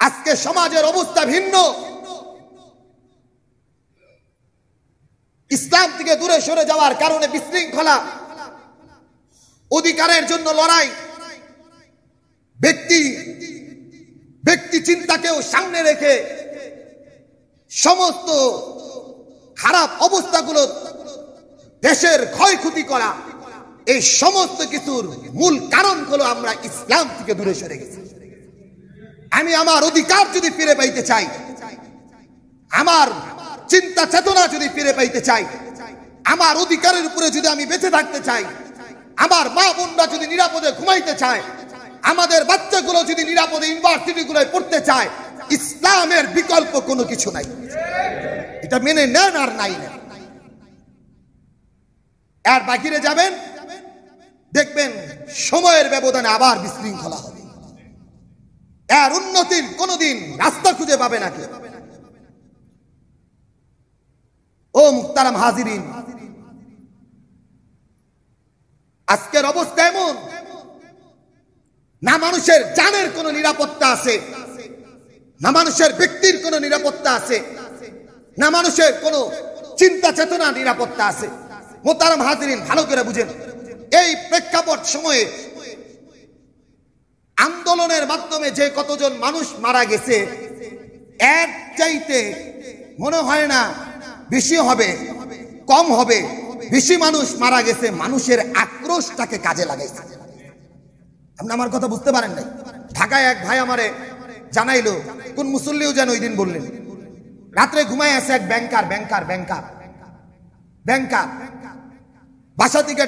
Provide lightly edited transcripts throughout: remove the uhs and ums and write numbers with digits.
আজকে সমাজের অবস্থা ভিন্ন। ইসলাম থেকে দূরে সরে যাওয়ার কারণে বিশৃঙ্খলা, অধিকারের জন্য লড়াই, ব্যক্তি চিন্তাকেও সামনে রেখে সমস্ত খারাপ অবস্থাগুলো, দেশের ক্ষয়ক্ষতি করা, এই সমস্ত কিছুর মূল কারণ হলো আমরা ইসলাম থেকে দূরে সরে গেছি। আমি আমার অধিকার যদি ফিরে পাইতে চাই, আমার চিন্তা চেতনা যদি ফিরে পাইতে চাই, আমার অধিকারের উপরে যদি আমি বেঁচে থাকতে চাই, আমার মা বোনরা যদি নিরাপদে ঘুমাইতে চায়, আমাদের বাচ্চাগুলো যদি নিরাপদে ইউনিভার্সিটিগুলোয় পড়তে চায়, ইসলামের বিকল্প কোনো কিছু নাই। এটা মেনে নেন আর নাই নেন। এর বাহিরে যাবেন, দেখবেন সময়ের ব্যবধানে আবার বিশৃঙ্খলা হবে। এর উন্নতির কোনদিন রাস্তা খুঁজে পাবে না কেউ। ও মুহতারাম হাজিরিন, আজকের অবস্থা এমন, না মানুষের জানের কোনো নিরাপত্তা আছে, না মানুষের ব্যক্তির কোনো নিরাপত্তা আছে, না মানুষের কোনো চিন্তা চেতনা নিরাপত্তা আছে। মুহতারাম হাজিরিন, ভালো করে বুঝেন, এই প্রেক্ষাপট সময়ে আন্দোলনের মাধ্যমে যে কতজন মানুষ মারা গেছে, এর চাইতে মনে হয় না বেশি হবে, কম হবে। বেশি মানুষ মারা গেছে মানুষের আক্রোশটাকে কাজে লাগাইছে। আপনি আমার কথা বুঝতে পারেন নাই? ঢাকায় এক ভাই আমারে জানাইলো, কোন মুসল্লিও যেন ওই দিন বললেন, রাত্রে ঘুমায় আছে এক ব্যাংকার বাসা থেকে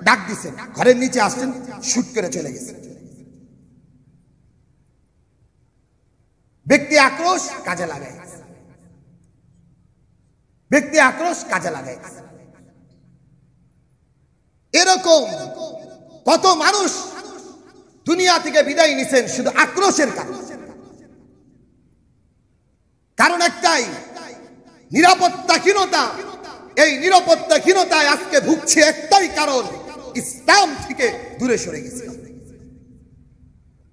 ডাক দিছে, ঘরের নিচে আসছেন, শুট করে চলে গেছে। ব্যক্তি আক্রোশ কাজে লাগায়, এরকম কত মানুষ দুনিয়া থেকে বিদায় নিছেন শুধু আক্রোশের কারণ একটাই, নিরাপত্তাহীনতা। এই নিরাপত্তাহীনতায় আজকে ভুগছে একটাই কারণ, ইসলাম থেকে দূরে সরে গেছে।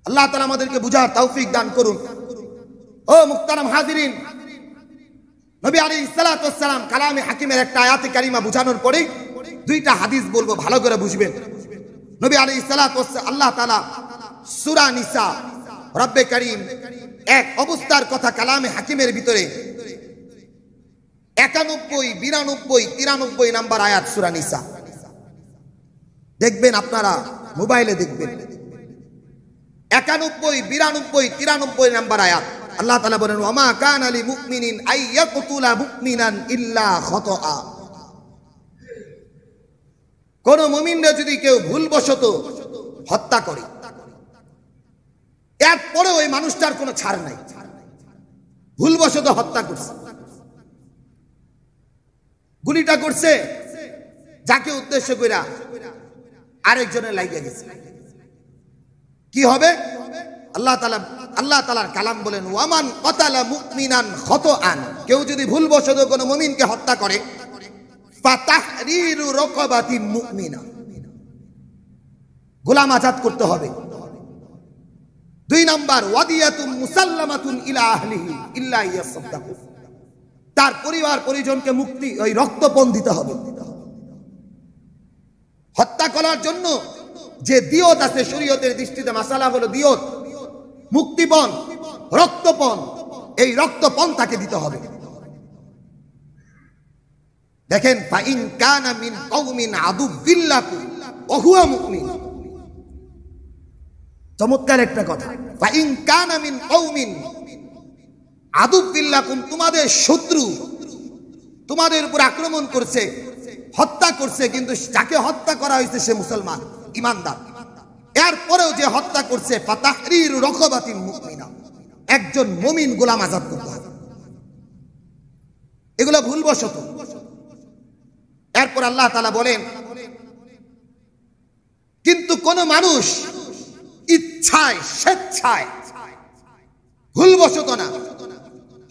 আল্লাহ তাআলা আমাদেরকে বুঝার তৌফিক দান করুন। ও মুহতারাম হাজিরিন, নবী আলাইহিস সালাতু ওয়াস সালাম কালামে হাকিমের একটা আয়াতে কারিমা বুঝানোর পরে দুইটা হাদিস বলবো, ভালো করে বুঝবেন। নবী আলাইহিস সালাতু ওয়াস সালাম, আল্লাহ তাআলা সূরা নিসা, রব্বে কারীম এক অবস্থার কথা কালামে হাকিমের ভিতরে 91, 92, 93 নাম্বার আয়াত সূরা নিসা দেখবেন, আপনারা মোবাইলে দেখবেন। 91, 92, 93 নাম্বার আয়াত আল্লাহ তাআলা বলেন, ওয়ামা কানা লিমুমিনিন আইয়াকতুলা মুমিনান ইল্লা খাতাআ। কোন মুমিনরা যদি কেউ ভুলবশত হত্যা করে, এরপরে ওই মানুষটার কোনো ছাড় নাই। ভুলবশত হত্যা করছে, গুলিটা করছে, যাকে উদ্দেশ্য কইরা আরেকজনের লাইগা গেছে, কি হবে? আল্লাহ তাআলার কালাম বলেন, ওয়ামান ক্বাতালা মুমিনান খাতাআন, কেউ যদি ভুলবশত কোনো মুমিনকে হত্যা করে, ফাতাহরিরু রাকাবাতিন মুমিনা, গোলাম আজাদ করতে হবে। 2 নাম্বার, ওয়াদিয়াতুন মুসাল্লামাতুন ইলা আহলিহি ইল্লা ইয়াসাদ্দাকু, তার পরিবার পরিজনকে মুক্তি, ওই রক্তপণ দিতে হবে। হত্যা করার জন্য যে দিয়ত আছে শরীয়তের দৃষ্টিতে, মাসালা হলো দিয়ত, মুক্তিপণ, রক্তপণ, এই রক্তপণ তাকে দিতে হবে। দেখেন, ফাইন কানা মিন কওমিন আদুবিল্লাকুম ওয়া হুয়া মুমিন, চমৎকার একটা কথা। ফাইন কানা মিন কওমিন আদুবিল্লাকুম, তোমাদের শত্রু তোমাদের উপর আক্রমণ করছে, হত্যা করছে, কিন্তু যাকে হত্যা করা হয়েছে সে মুসলমান, ইমানদার, এরপরেও যে হত্যা করছে, ফাতাহরিরু রাকাবাতিন মুমিনা, একজন মুমিন গোলাম আজাদ করতে হবে। এগুলো ভুলবশত। এরপর আল্লাহ তাআলা বলেন, কিন্তু কোন মানুষ ইচ্ছায় স্বেচ্ছায় ভুলবশত না,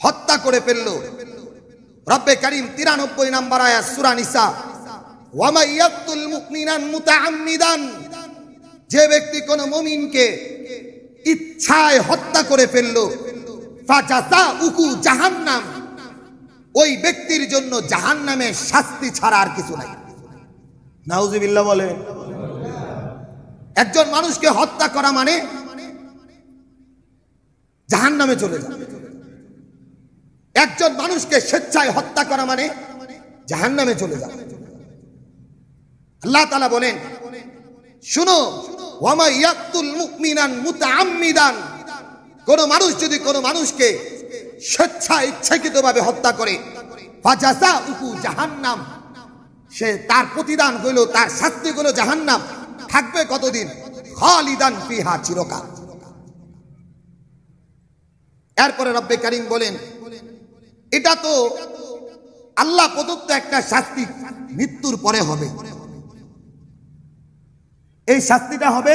হত্যা করে ফেললো, রব্বে কারীম 93 নাম্বার আয়াত সূরা নিসা, ওয়ামা ইয়াকতুল মুমিনান মুতাআম্মিদান, যে ব্যক্তি কোন মুমিনকে ইচ্ছায় হত্যা করে ফেললো, ফাজাযাউহু জাহান্নাম, ওই ব্যক্তির জন্য জাহান্নামের শাস্তি ছাড়া আর কিছু নাই। নাউজুবিল্লাহ বলেন। একজন মানুষকে হত্যা করা মানে জাহান্নামে চলে যাবে। একজন মানুষকে স্বেচ্ছায় হত্যা করা মানে জাহান্নামে চলে যাবে। আল্লাহ তাআলা বলেন, শুনো, ওয়ামা ইয়াকতুল মুমিনান মুতাআম্মিদান, কোন মানুষ যদি কোন মানুষকে স্বেচ্ছায় ইচ্ছাকৃতভাবে হত্যা করে, ফাজাযাউহু জাহান্নাম, সে তার প্রতিদান হইল, তার শাস্তি হইল জাহান্নাম। থাকবে কতদিন? খালিদান ফিহা, চিরকাল। এরপরে রব্বে কারীম বলেন, এটা তো আল্লাহ প্রদত্ত একটা শাস্তি, মৃত্যুর পরে হবে। এই শাস্তিটা হবে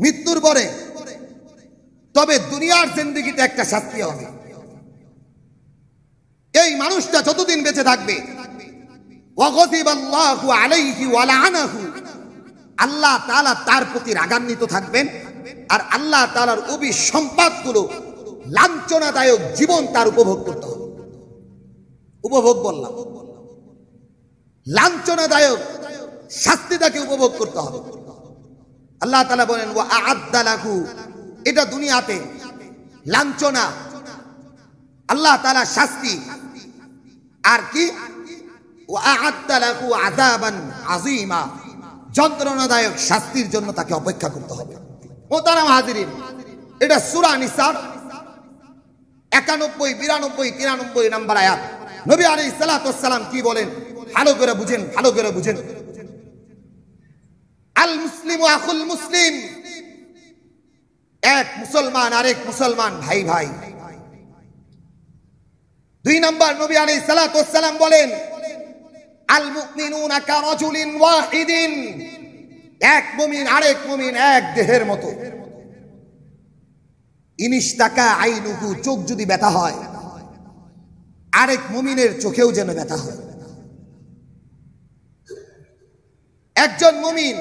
মৃত্যুর পরে, তবে দুনিয়ার জিন্দেগিতে একটা শাস্তি হবে। এই মানুষটা যতদিন বেঁচে থাকবে, ওয়াগযিবাল্লাহু আলাইহি ওয়া লাআনাহু, আল্লাহ তাআলা তার প্রতি রাগান্বিত থাকবেন, আর আল্লাহ তাআলার অভিসম্পাদগুলো, লাঞ্ছনাদায়ক জীবন তার উপভোগ করতে হবে। উপভোগ বললাম, লাঞ্ছনাদায়ক শাস্তি তাকে উপভোগ করতে হবে। আল্লাহ তাআলা বলেন, ওয়া আ'আদ্দা লাহু, এটা দুনিয়াতে লাঞ্ছনা, আল্লাহ তাআলা শাস্তি, আর কি ওয়া আ'আদ্দা লাহু আযাবান আযীমা, যন্ত্রণাদায়ক শাস্তির জন্য তাকে অপেক্ষা করতে হবে। মোহতারাম হাজিরিন, এটা সূরা নিসার 91, 92, 93 নম্বর আয়াত। নবী আলাইহিস সালাতু ওয়াস সালাম কি বলেন? ভালো করে বুঝেন, ভালো করে বুঝেন। আল মুসলিমু আখুল মুসলিম, এক মুসলমান আরেক মুসলমান ভাই ভাই। 2 নম্বর, নবী আলাইহিস সালাতু ওয়াস সালাম বলেন, আল মুমিনুনা কারাজুলিন ওয়াহিদিন, এক মুমিন আরেক মুমিন এক দেহের মতো। ইনিশতাকা আইনুহু, চোখ যদি ব্যথা হয়, আরেক মুমিনের চোখেও যেন ব্যথা হয়। একজন মুমিন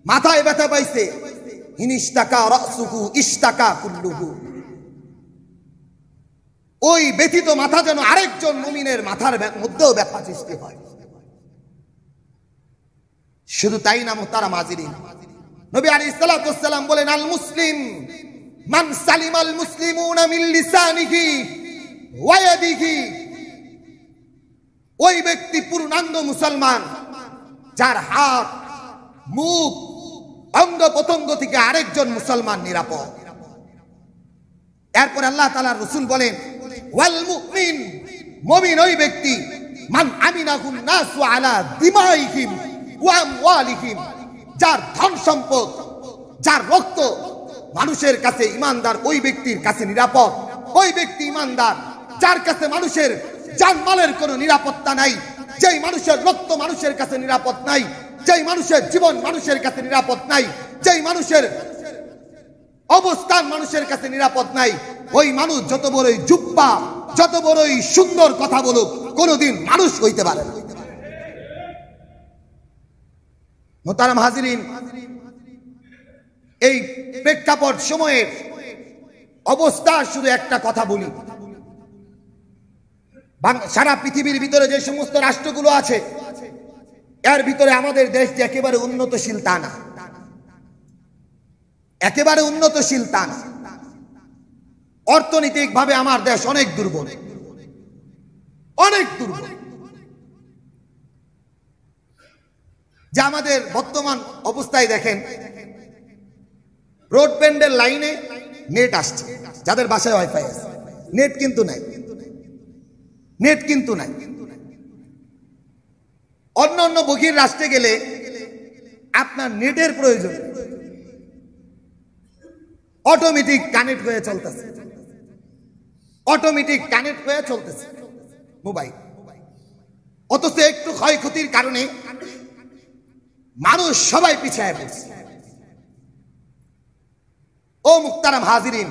মাথায় ব্যথা পাইছে, ইনিশতাকা রাসুহু ইশতাকা কুল্লুহু, ওই ব্যথিত মাথা যেন আরেকজন মুমিনের মাথার মধ্যেও ব্যথা সৃষ্টি হয়। শুধু তাই না মুহতারাম হাজিরিন, নবী আলাইহিস সালাতু ওয়াস সালাম বলেন, আল মুসলিম মান সালিমাল মুসলিমুনা মিন লিসানিহি ওয়া ইয়াদিহি, ওই ব্যক্তি পূর্ণাঙ্গ মুসলমান যার হাত, মুখ, অঙ্গ প্রত্যঙ্গ থেকে আরেকজন মুসলমান নিরাপদ। এরপর আল্লাহ তাআলার রাসূল বলেন, ওয়াল মুমিন, মুমিন ওই ব্যক্তি, মান আমিনাহুন নাসু আলা দিমাইহিম ওয়া আমওয়ালিহিম, যার ধন সম্পদ, যার রক্ত মানুষের কাছে ঈমানদার, ওই ব্যক্তির কাছে নিরাপদ। ওই ব্যক্তি ঈমানদার যার কাছে মানুষের জানমালের কোনো নিরাপত্তা নাই, যেই মানুষের রক্ত মানুষের কাছে নিরাপদ নাই, যেই মানুষের জীবন মানুষের কাছে নিরাপদ নাই, যেই মানুষের অবস্থান মানুষের কাছে নিরাপদ নাই, ওই মানুষ যত বড়ই জুব্বা, যত বড়ই সুন্দর কথা বলুক, কোনোদিন মানুষ হইতে পারে না। মুহতারাম হাজিরিন, এই প্রেক্ষাপট সময়ের অবস্থা শুধু একটা কথা বলি, সারা পৃথিবীর ভিতরে যে সমস্ত রাষ্ট্রগুলো আছে, এর ভিতরে আমাদের দেশ যে একেবারে উন্নতশীল তা না, একেবারে উন্নতশীল তা না। অর্থনৈতিক ভাবে আমার দেশ অনেক দুর্বল, অনেক দুর্বল। যে আমাদের বর্তমান অবস্থায় দেখেন, ব্রডব্যান্ডের লাইনে নেট আসছে, যাদের বাসায় ওয়াইফাই আছে, নেট কিন্তু নাই, নেট কিন্তু নাই। অন্য অন্য বহির রাষ্ট্রে গেলে আপনার নেটের প্রয়োজন, অটোমেটিক কানেক্ট হয়ে চলতেছে, অটোমেটিক কানেক্ট হয়ে চলতেছে মোবাইল। অথচ একটু ক্ষয়ক্ষতির কারণে মানুষ সবাই পিছিয়ে পড়ছে। ও মুহতারাম হাজিরিন,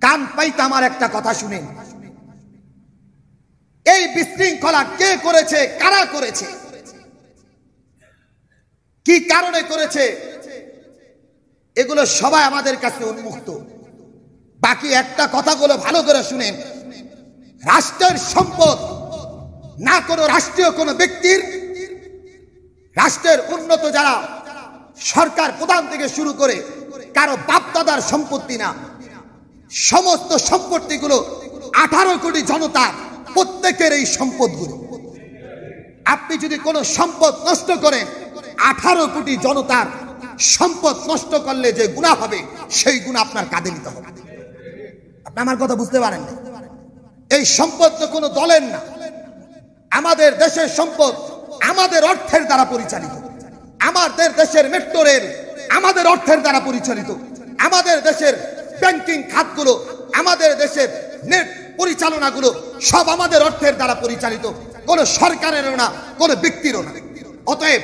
কান পাইতে আমার একটা কথা শুনেন। এই বিশৃঙ্খলা কে করেছে, কারা করেছে, কি কারণে করেছে? এগুলো সবাই আমাদের কাছে উন্মুক্ত। বাকি একটা কথাগুলো ভালো করে শুনেন, রাষ্ট্রের সম্পদ না কোনো রাষ্ট্রীয় কোনো ব্যক্তির, রাষ্ট্রের উন্নত যারা সরকার প্রধান থেকে শুরু করে কারো বাপদাদার সম্পত্তি না। সমস্ত সম্পত্তিগুলো 18 কোটি জনতা প্রত্যেকের এই সম্পদগুলো। আপনি যদি কোনো সম্পদ নষ্ট করেন, 18 কোটি জনতার সম্পদ নষ্ট করলে যে গুনাহ হবে সেই গুনাহ আপনার কাঁধে নিতে হবে। আপনি আমার কথা বুঝতে পারেন না? এই সম্পদ তো কোনো দলের না, আমাদের দেশের সম্পদ আমাদের অর্থের দ্বারা পরিচালিত। আমাদের দেশের মেট্রো রেল আমাদের অর্থের দ্বারা পরিচালিত। আমাদের দেশের ব্যাংকিং খাতগুলো, আমাদের দেশের নেট পরিচালনাগুলো সব আমাদের অর্থের দ্বারা পরিচালিত, কোনো সরকারেরও না, কোনো ব্যক্তিরও না। অতএব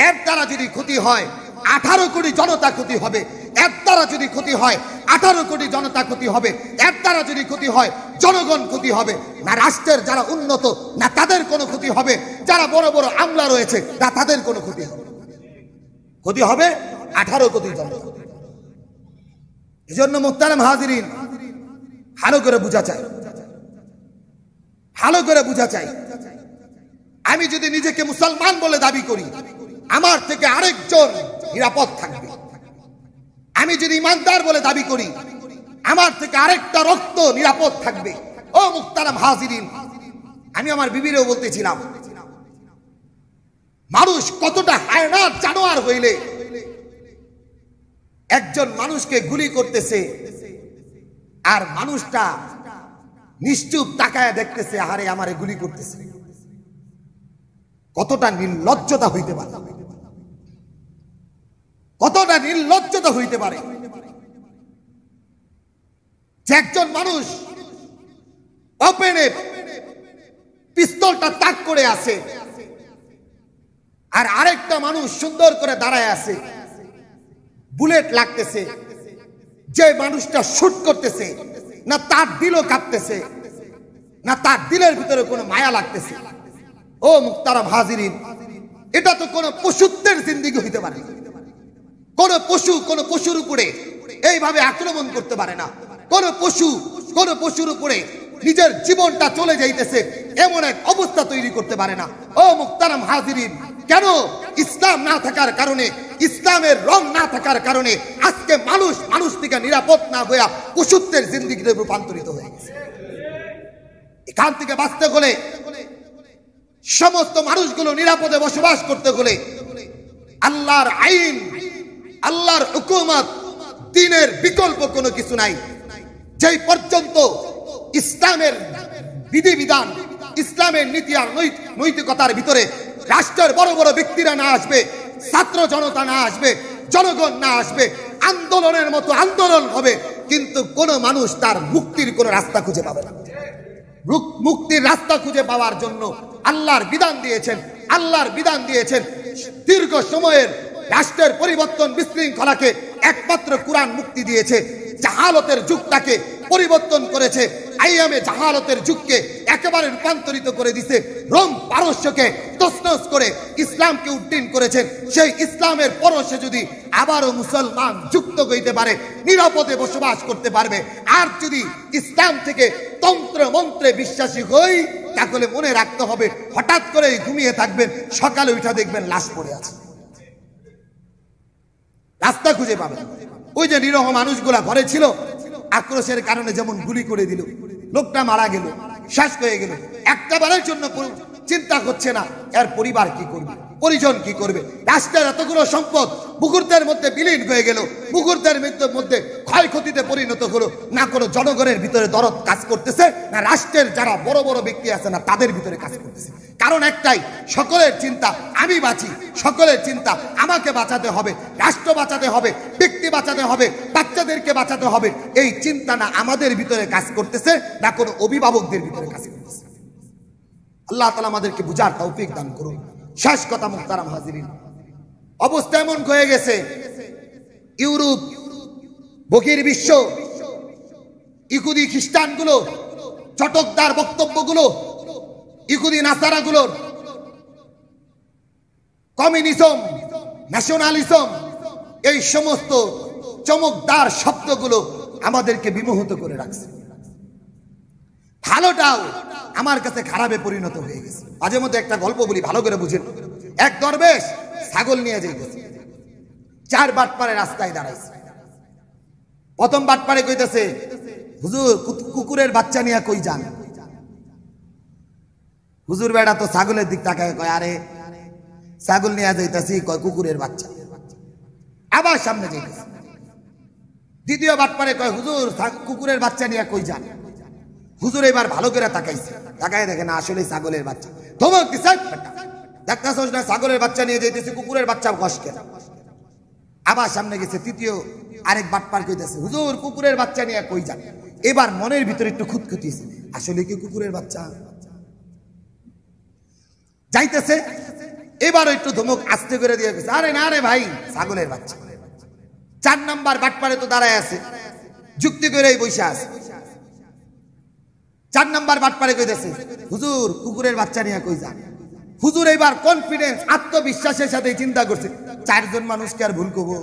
এর দ্বারা যদি ক্ষতি হয় 18 কোটি জনতা ক্ষতি হবে। এর দ্বারা যদি ক্ষতি হয় 18 কোটি জনতা ক্ষতি হবে। এর দ্বারা যদি ক্ষতি হয় জনগণ ক্ষতি হবে না। রাষ্ট্রের যারা উন্নত না তাদের কোনো ক্ষতি হবে, যারা বড় বড় আমলা রয়েছে না তাদের কোনো ক্ষতি হবে। ক্ষতি হবে 18 কোটি জনতা। এই জন্য মুহতারাম হাজিরিন, ভালো করে বোঝা চাই, ভালো করে বোঝা চাই। আমি যদি নিজেকে মুসলমান বলে দাবি করি, আমার থেকে আরেকজন নিরাপদ থাকবে। আমি যদি ইমানদার বলে দাবি করি, আমার থেকে আরেকটা রক্ত নিরাপদ থাকবে। ও মুহতারাম হাজিরিন, আমি আমার বিবিরেও বলতেছিলাম, মানুষ কতটা হায়নাত জানোয়ার হইলে একজন মানুষকে গুলি করতেছে আর মানুষটা নিশ্চুপ তাকায় দেখতেছে, আরে আমারে গুলি করতেছে। কতটা নির্লজ্জতা হইতে পারে, কতটা নির্লজ্জতা হইতে পারে যে একজন মানুষ ওপেনে পিস্তলটা তাক করে আছে আর আরেকটা মানুষ সুন্দর করে দাঁড়ায় আছে, বুলেট লাগতেছে, যে মানুষটা শুট করতেছে না তার দিলও কাঁপতেছে, না তার দিলের ভিতরে কোনো মায়া লাগতেছে। ও মুহতারাম হাজিরিন, এটা তো কোনো পশুত্বের জিন্দেগি হইতে পারে। কোন পশুর উপরে এইভাবে আক্রমণ করতে পারে না। কোন পশুর উপরে নিজের জীবনটা চলে যাইতেছে এমন এক অবস্থা তৈরি করতে পারে না। ও মুহতারাম হাজিরিন, কেন? ইসলাম না থাকার কারণে, ইসলামের রং না থাকার কারণে আজকে মানুষ থেকে নিরাপদ না হয়ে পশুত্বের জিন্দেগিতে রূপান্তরিত হয়ে গেছে। এখান থেকে বাঁচতে হলে, সমস্ত মানুষগুলো নিরাপদে বসবাস করতে হলে আল্লাহর আইন, আল্লাহর হুকুমত, দ্বীনের বিকল্প কোনো কিছু নাই। যেই পর্যন্ত ইসলামের বিধিবিধান, ইসলামের নীতি আর নৈতিকতার ভিতরে রাষ্ট্রের বড় বড় ব্যক্তিরা না আসবে, ছাত্র জনতা না আসবে, জনগণ না আসবে, আন্দোলনের মতো আন্দোলন হবে, কিন্তু কোন মানুষ তার মুক্তির কোন রাস্তা খুঁজে পাবে না। মুক্তির রাস্তা খুঁজে পাওয়ার জন্য আল্লাহর বিধান দিয়েছেন। আল্লাহর বিধান দিয়েছেন দীর্ঘ সময়ের রাষ্ট্রের পরিবর্তন, বিশৃঙ্খলাকে একমাত্র কোরআন মুক্তি দিয়েছে। জাহালতের যুগটাকে পরিবর্তন করেছে, আইয়ামে জাহালতের যুগকে একেবারে রূপান্তরিত করে দিয়েছে। রোম পারস্যকে তছনছ করে ইসলামকে উড্ডীন করেছেন। সেই ইসলামের পরশে যদি আবারও মুসলমান যুক্ত হইতে পারে, নিরাপদে বসবাস করতে পারবে। আর যদি ইসলাম থেকে তন্ত্র মন্ত্রে বিশ্বাসী হই, তাহলে মনে রাখতে হবে হঠাৎ করে ঘুমিয়ে থাকবেন, সকালে উঠে দেখবেন লাশ পড়ে আছে, রাস্তা খুঁজে পাবেন। ওই যে নিরহ মানুষগুলা ঘরে ছিল, আক্রোশের কারণে যেমন গুলি করে দিল, লোকটা মারা গেল, শেষ হয়ে গেল। একটা বারের জন্য চিন্তা করছে না এর পরিবার কি করবে, পরিজন কি করবে। রাষ্ট্রের এতগুলো সম্পদ মুহূর্তের মধ্যে বিলীন হয়ে গেল, মুহূর্তের মধ্যে ক্ষয়ক্ষতিতে পরিণত হলো। না কোনো জনগণের ভিতরে দরদ কাজ করতেছে, না রাষ্ট্রের যারা বড় বড় ব্যক্তি আছে না তাদের ভিতরে কাজ করতেছে। কারণ একটাই, সকলের চিন্তা আমি বাঁচি, সকলের চিন্তা আমাকে বাঁচাতে হবে, রাষ্ট্র বাঁচাতে হবে, ব্যক্তি বাঁচাতে হবে, বাচ্চাদেরকে বাঁচাতে হবে। এই চিন্তা না আমাদের ভিতরে কাজ করতেছে, না কোনো অভিভাবকদের ভিতরে কাজ করতেছে। আল্লাহ তাআলা আমাদেরকে বুঝার তৌফিক দান করুন। শেষ কথা মুহতারাম হাজিরিন, অবস্থা এমন হয়ে গেছে, ইউরোপ, বহির্বিশ্ব, ইহুদি খ্রিস্টানগুলো, চটকদার বক্তব্যগুলো, ইহুদি নাসারাগুলোর কমিউনিজম, ন্যাশনালিজম, এই সমস্ত চমকদার শব্দগুলো আমাদেরকে বিমোহিত করে রাখছে। ভালোটাও আমার কাছে খারাপে পরিণত হয়ে গেছে। মাঝে মধ্যে একটা গল্প বলি, ভালো করে বুঝেন। এক দরবেশ ছাগল নিয়ে যাইতেছে, 4 বাটপারে রাস্তায় দাঁড়াইছে। প্রথম বাটপারে কইতেছে, হুজুর কুকুরের বাচ্চা নিয়ে কই যান? হুজুর বেড়া তো ছাগলের দিক তাকায়, কয় আরে ছাগল নিয়ে যাইতেছি, কয় কুকুরের বাচ্চা। আবার সামনে যাইতেছে। দ্বিতীয় বাটপারে কয়, হুজুর কুকুরের বাচ্চা নিয়ে কই যান? হুজুর এবার ভালো করে তাকাইছে, তাকায় দেখে না আসলে ছাগলের বাচ্চা। ধমক দিছে, দেখতেছস না ছাগলের বাচ্চা নিয়ে যাইতেছে, কুকুরের বাচ্চা কষ্ট। আবার সামনে গেছে, তৃতীয় আরেক বাটপার কইতেছে, হুজুর কুকুরের বাচ্চা নিয়ে কই যান? এবার মনের ভিতরে একটু খুঁতখুঁতিছে, আসলে কি কুকুরের বাচ্চা? যাইতেছে, এবার একটু ধমক আস্তে করে দিয়ে গেছে, আরে না রে ভাই ছাগলের বাচ্চা। 4 নাম্বার বাটপারে তো দাঁড়ায় আছে, যুক্তি করে বসে আছে। 4 নাম্বার বাটপারে কইতেছে, হুজুর কুকুরের বাচ্চা নিয়ে কই যান? হুজুর এবার কনফিডেন্স আত্মবিশ্বাসের সাথে চিন্তা করছে, 4 জন মানুষকে আর ভুল করবো?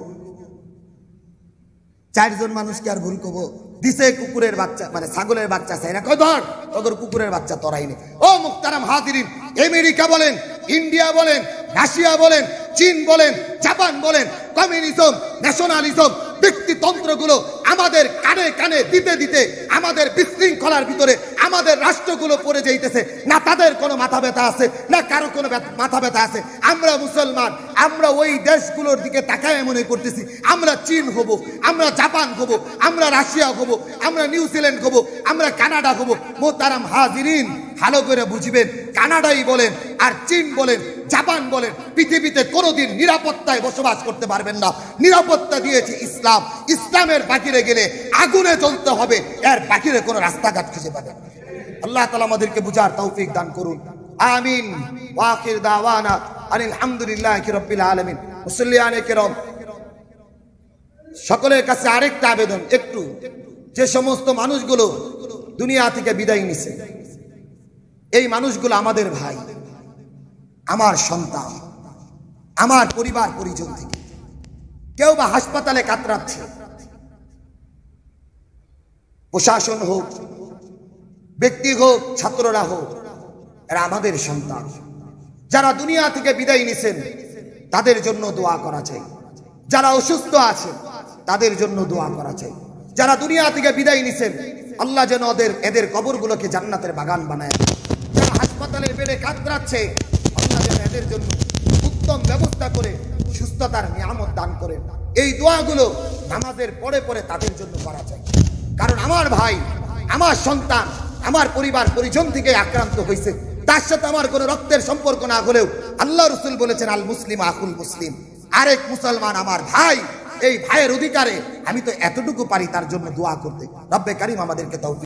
4 জন মানুষকে আর ভুল করবো? দিছে কুকুরের বাচ্চা, মানে ছাগলের বাচ্চা চাইরা, কই ধর তোর কুকুরের বাচ্চা তরাইনি। ও মুহতারাম হাজিরিন, আমেরিকা বলেন, ইন্ডিয়া বলেন, রাশিয়া বলেন, চীন বলেন, জাপান বলেন, কমিউনিজম, ন্যাশনালিজম, ব্যক্তিতন্ত্রগুলো আমাদের কানে কানে দিতে দিতে আমাদের বিশৃঙ্খলার ভিতরে আমাদের রাষ্ট্রগুলো পড়ে যাইতেছে। না তাদের কোনো মাথা ব্যথা আছে, না কারো কোনো মাথা ব্যথা আছে। আমরা মুসলমান, আমরা ওই দেশগুলোর দিকে তাকায় মনে করতেছি আমরা চীন হব, আমরা জাপান হব, আমরা রাশিয়া হব, আমরা নিউজিল্যান্ড হব, আমরা কানাডা হব। মোহতারাম হাজিরিন, ভালো করে বুঝবেন, কানাডাই বলেন আর চীন বলেন, জাপান বলেন, পৃথিবীতে কোনোদিন নিরাপত্তায় বসবাস করতে পারবেন না। নিরাপত্তা দিয়েছে ইসলাম। ইসলামের বাহিরে গেলে আগুনে জ্বলতে হবে, এর বাহিরে কোনো রাস্তাঘাট খুঁজে পাবেন। আল্লাহ তাআলা আমাদেরকে বুঝার তৌফিক দান করুন, আমিন। ওয়া আখির দাওয়ানা আনিল হামদুলিল্লাহি রাব্বিল আলামিন। মুসল্লিয়ানে কিরাম, সকলের কাছে আরেকটা আবেদন, একটু যে সমস্ত মানুষগুলো দুনিয়া থেকে বিদায় নিছে, এই মানুষগুলো আমাদের ভাই, আমার সন্তান, আমার পরিবার পরিজন থেকে। কেউ বা হাসপাতালে কাতরাচ্ছে, প্রশাসন হোক, ব্যক্তি হোক, ছাত্ররা হোক, এরা আমাদের সন্তান। যারা দুনিয়া থেকে বিদায় নিছেন তাদের জন্য দোয়া করা চাই। যারা অসুস্থ আছে তাদের জন্য দোয়া করা চাই। যারা দুনিয়া থেকে বিদায় নিছেন আল্লাহ যেন এদের কবরগুলোকে জান্নাতের বাগান বানায়। যারা হাসপাতালের বেডে কাতরাচ্ছে আল্লাহ যেন এদের জন্য উত্তম ব্যবস্থা করে সুস্থতার নিয়ামত দান করেন। এই দোয়াগুলো নামাজের পরে পরে তাদের জন্য করা চাই। কারণ আমার ভাই, আমার সন্তান, আমার পরিবার পরিজন থেকে আক্রান্ত হয়েছে, তার সাথে আমার কোনো রক্তের সম্পর্ক না হলেও আল্লাহ রাসূল বলেছেন, আল মুসলিম আখুল মুসলিম, আরেক মুসলমান আমার ভাই। এই ভাইয়ের অধিকারে আমি তো এতটুকু পারি তার জন্য দোয়া করতে। রব্বে কারীম আমাদেরকে তৌফিক